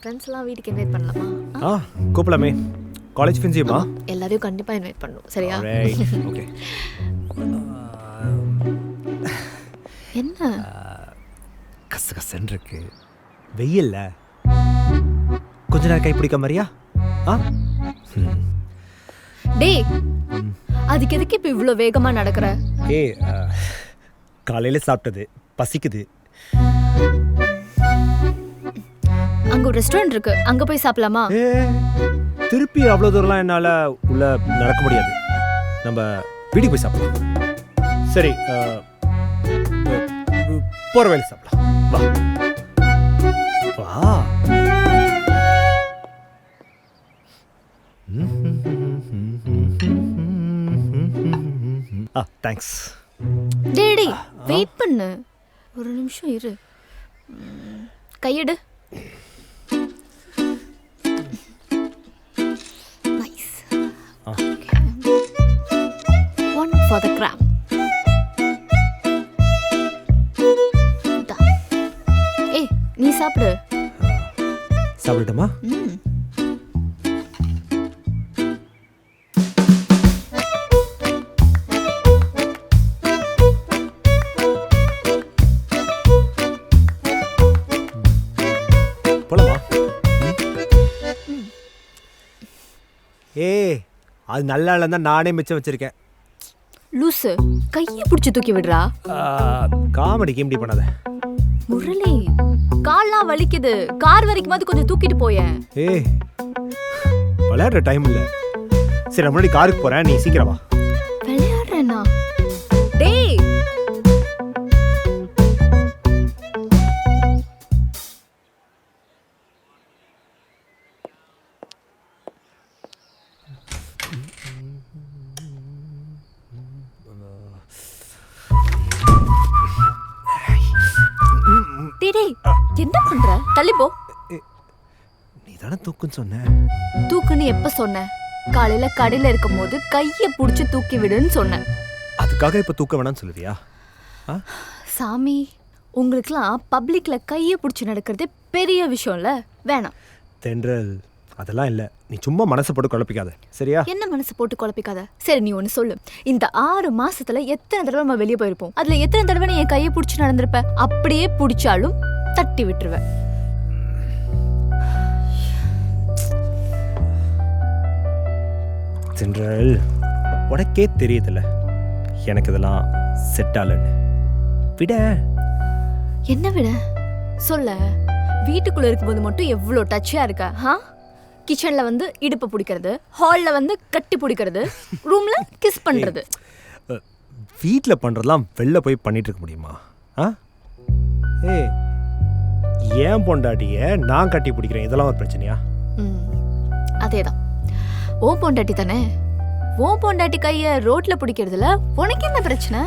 ஃப்ரெண்ட்ஸ்லாம் வீட்டுக்கு இன்வைட் பண்ணலாமா? கூப்பிடலாமே. காலேஜ் ஃப்ரெண்ட்ஸியமா? எல்லாரையும் கண்டிப்பாக இன்வைட் பண்ணணும், சரியா? ஓகே. என்ன கசகசன்னு இருக்கு, வெயில்ல கொஞ்ச நேரம் கை பிடிக்க மாதிரியா? டேய், அதுக்கு எதுக்கு இப்போ இவ்வளோ வேகமாக நடக்கிற? காலையில் சாப்பிட்டது பசிக்குது. அங்கே ஒரு ரெஸ்டாரண்ட் இருக்கு, அங்கே போய் சாப்பிடலாமா? திருப்பி அவ்வளோ தூரம்லாம் என்னால் உள்ள நடக்க முடியாது. நம்ம வீட்டுக்கு போய் சாப்பிடலாம். சரி, போகிற வேலை சாப்பிடலாம். வா வா. தேங்க்ஸ். டேடி, வெயிட் பண்ணு, ஒரு நிமிஷம் இரு. கையெடு. Nice. One for the gram. ஏய், நீ சாப்பிடு. சாப்பிடட்டுமா? போலாமா? அது நல்லா இல்லைன்னா நானே மிச்சம் வச்சிருக்கேன். லூசு, கையை பிடிச்சி தூக்கி விடுறா. காமெடி கிம்டி பண்ணாத. முரளி, கால்லாம் வலிக்குது, கார் வரைக்கும் கொஞ்சம் தூக்கிட்டு போயேன். விளையாடுற டைம் இல்லை. சரி, நான் முன்னாடி காருக்கு போறேன், நீ சீக்கிரம் வா. விளையாடுறேன்னா? டேய், என்ன பண்ற? தள்ளி போ. நீ தானே தூக்குன்னு சொன்ன. தூக்குன்னு எப்ப சொன்ன? காலையில கடையில இருக்கும் போது கையை புடிச்சு தூக்கி விடுன்னு சொன்ன. அதுக்காக இப்ப தூக்க வேணாம்னு சொல்லுறியா? சாமி, உங்களுக்குலாம் பப்ளிக்ல கையை புடிச்சு நடக்கிறதே பெரிய விஷயம்ல. வேணாம். தென்றல், அதெல்லாம் இல்ல. நீ சும்மா மனசை போட்டு குழப்பிக்காத, சரியா? என்ன மனசு போட்டு குழப்பிக்காத? சரி, நீ ஒன்னு சொல்லு. இந்த 6 மாசத்துல எத்தனை தடவை நம்ம வெளியே போயிருப்போம்? அதுல எத்தனை தடவை நீ என் கையை புடிச்சு நடந்திருப்ப? அப்படியே புடிச்சாலும் தட்டி விட்டுருவேன். தென்றல், உனக்கே தெரியுதுல்ல எனக்கு இதெல்லாம் செட் ஆகலன்னு. விட. என்ன விட? சொல்ல. வீட்டுக்குள்ள இருக்கும்போது மட்டும் எவ்வளோ டச்சா இருக்கா? கிச்சன்ல இடுப்பு பிடிக்கிறது, ஹால்ல கட்டி பிடிக்கிறது, ரூம்ல கிஸ் பண்றது. வீட்டில் பண்றதெல்லாம் வெளில போய் பண்ணிட்டு இருக்க முடியுமா? ஏன் பொண்டாட்டிய நான் கட்டி பிடிக்கிறேன், இதெல்லாம் ஒரு பிரச்சனையா? அதேதான். ஓ பொண்டாட்டி தானே. ஓ பொண்டாட்டி கைய ரோட்ல பிடிக்கிறதுல உனக்கு என்ன பிரச்சனை?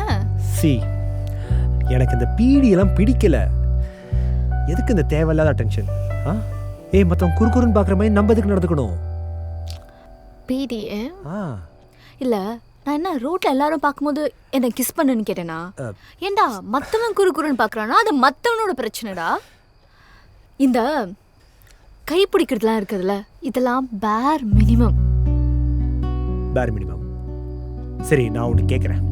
எனக்கு இந்த பீடியெல்லாம் பிடிக்கல. எதுக்கு இந்த தேவையில்லாத டென்ஷன்? மத்தவங்க குறுகுறுன்னு பாக்குற மாதிரி நம்ம எதுக்கு நடந்துக்கணும்? பீடி இல்ல, நான் என்ன ரோட்ல எல்லாரும் பார்க்கும்போது என்ன கிஸ் பண்ணுன்னு கேட்டேனா? ஏண்டா, மத்தவன் குறுகுறுன்னு பாக்குறானா அது மத்தவனோட பிரச்சனைடா. இந்த கை பிடிக்கிறதுலாம் இருக்குதுல்ல, இதெல்லாம் பேர் மினிமம். சரி, நான் ஒன்று கேட்குறேன்.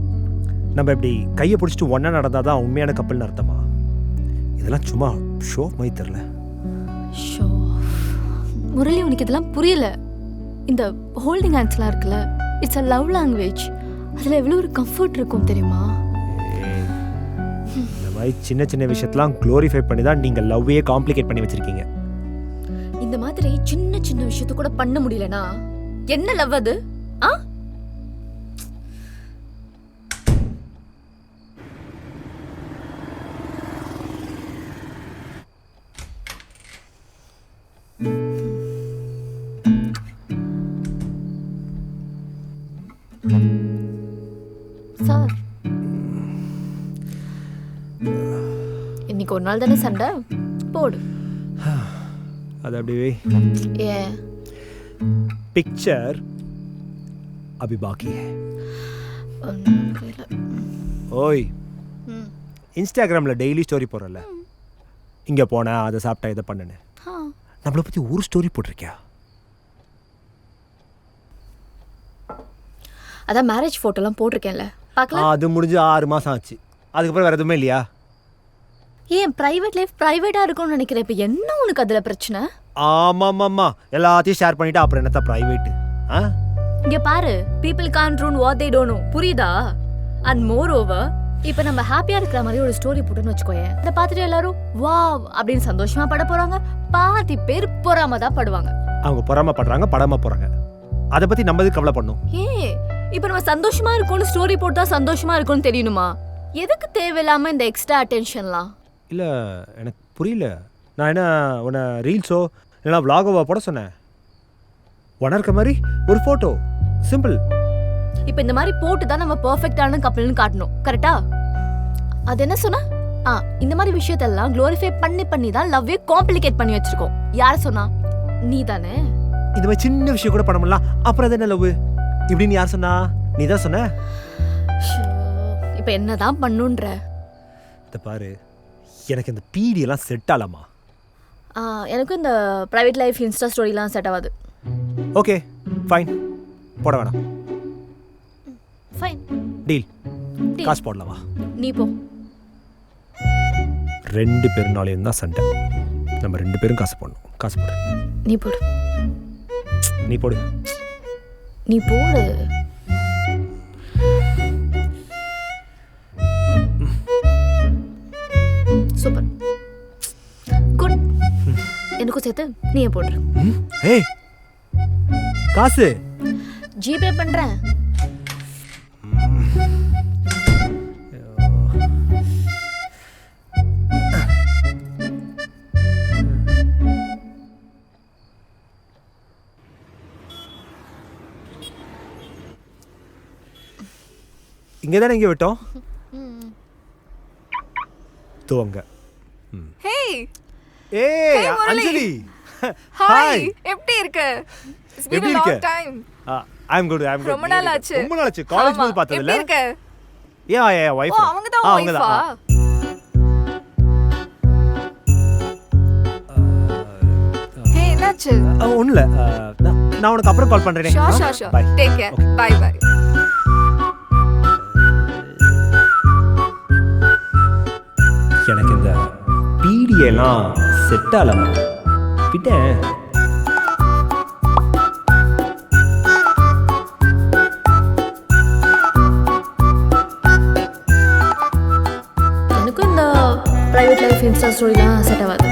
நம்ம இப்படி கையை பிடிச்சிட்டு ஒன்றா நடந்தாதான் உண்மையான கப்பல்னு அர்த்தமா? இதெல்லாம் சும்மா ஷோ மாதிரி தெரியல. ஷோ முரளி, உனக்கு இதெல்லாம் புரியல. இந்த ஹோல்டிங் ஹேண்ட்ஸ்லாம் இருக்குல்ல, இட்ஸ் அ லவ் லாங்குவேஜ். அதில் எவ்வளோ ஒரு கம்ஃபர்ட் இருக்கும் தெரியுமா? இந்த மாதிரி சின்ன சின்ன விஷயத்தெல்லாம் க்ளோரிஃபை பண்ணி தான் நீங்கள் லவ்வையே காம்ப்ளிகேட் பண்ணி வச்சிருக்கீங்க. இந்த மாதிரி சின்ன சின்ன விஷயத்த கூட பண்ண முடியலனா என்ன லவ் அது? சார், இன்னைக்கு ஒரு நாள் தானே சண்டை, போடு. அது அப்படியே ஏன் पिक्चर अभी बाकी है. ஓய், இன்ஸ்டாகிராமில் டெய்லி ஸ்டோரி போடுறல, இங்கே போனேன், அதை சாப்பிட்டேன், இதை பண்ணேன்னு. நம்மளை பற்றி ஒரு ஸ்டோரி போட்டிருக்கியா? அதான் மேரேஜ் ஃபோட்டோலாம் போட்டிருக்கேன்ல, பார்க்கலாம். அது முடிஞ்சு 6 மாதம் ஆச்சு. அதுக்கப்புறம் வேறு எதுவுமே இல்லையா? ஏன் ப்ரைவேட் லைஃப் ப்ரைவேட்டாக இருக்கும்னு நினைக்கிறேன். இப்போ என்ன உனக்கு அதில் பிரச்சனை? ஆமாம்மாம்மா, எல்லாத்தையும் ஷேர் பண்ணிவிட்டு அப்புறம் என்னத்தான் ப்ரைவேட்டு? ஆ, இங்கே பாரு, people can't ruin what they don't know, புரியுதா? அண்ட் மோர் ஓவர், இப்போ நம்ம ஹாப்பியாக இருக்கிற மாதிரி ஒரு ஸ்டோரி போட்டுன்னு வச்சுக்கோயேன், அதை பார்த்துட்டு எல்லாரும் வாவ் அப்படின்னு சந்தோஷமா பட போகிறாங்க. பாதி பேர் பொறாம தான் படுவாங்க. அவங்க பொறாமப்படுறாங்க, படாமல் போகிறாங்க. அதை பற்றி நம்ம எதுக்கு கவலை பண்ணணும்? இப்போ நம்ம சந்தோஷமா இருக்கோம்னு ஸ்டோரி போட்டா சந்தோஷமா இருக்கும்னு தெரியணுமா? எதுக்கு தேவையில்லாம இந்த எக்ஸ்ட்ரா அட்டென்ஷன்லாம்? இல்லை, எனக்கு புரியல. நான் என்ன உன்னை ரீல்ஸோ இல்லைனா விலாகோவா போட சொன்னேன்? உன இருக்க மாதிரி ஒரு ஃபோட்டோ, சிம்பிள். இப்போ இந்த மாதிரி போட்டு தான் நம்ம பெர்ஃபெக்ட்டான கப்பல்னு காட்டணும், கரெக்டா? அது என்ன சொன்னா? இந்த மாதிரி விஷயத்தெல்லாம் க்ளோரிஃபை பண்ணி தான் லவ்வே காம்ப்ளிகேட் பண்ணி வச்சிருக்கோம். யார் சொன்னா? நீ தானே. இந்த மாதிரி சின்ன விஷயம் கூட பண்ண முடியல, அப்புறம் அது என்ன லவ் இப்படின்னு யார் சொன்னா? நீ தான் சொன்ன. இப்போ என்னதான் பண்ணுன்ற? இதை பாரு, எனக்கு இந்த பீடி எல்லாம் செட் ஆகலாமா? எனக்கும் இந்த ப்ரைவேட் லைஃப் இன்ஸ்டா ஸ்டோரிலாம் செட் ஆகாது. ஓகே ஃபைன், போட வேணாம். Fine deal. காசு போடலாமா? நீ போ. 2 பேருனாலையும் தான் சண்டை. நம்ம 2 பேரும் காசு போடணும். காசு போடு. நீ போடு. நீ போடு. நீ போடு. Super, good. எனக்கும் சேர்த்து நீ போடு. ஏய், காசு ஜிபே பண்றேன். இங்கே தானே இங்கே விட்டோம். துவங்க. ஹேய் ஏய் அஞ்சலி, ஹாய், எப்படி இருக்க? இட்ஸ் பீன் எப்படி a long இருக்க? time. I am good. ரொம்ப நாள் ஆச்சு. ரொம்ப நாள் ஆச்சு. காலேஜ் போய் பார்த்தது இல்ல? எப்படி இருக்க? யா வைஃப். ஓ, அவங்க தான் வைஃபா? ஹே, என்னாச்சு? ஒண்ணும் இல்ல. நான் உனக்கு அப்புறம் கால் பண்றேனே. ஷோர். Take care. பை. எனக்கு இந்த பீடியெல்லாம் செட் ஆகலமா விட்டேன். எனக்கும் இந்த ப்ரைவேட் லைஃப் இன்ஸ்டா ஸ்டோரிலாம் செட் ஆகாது.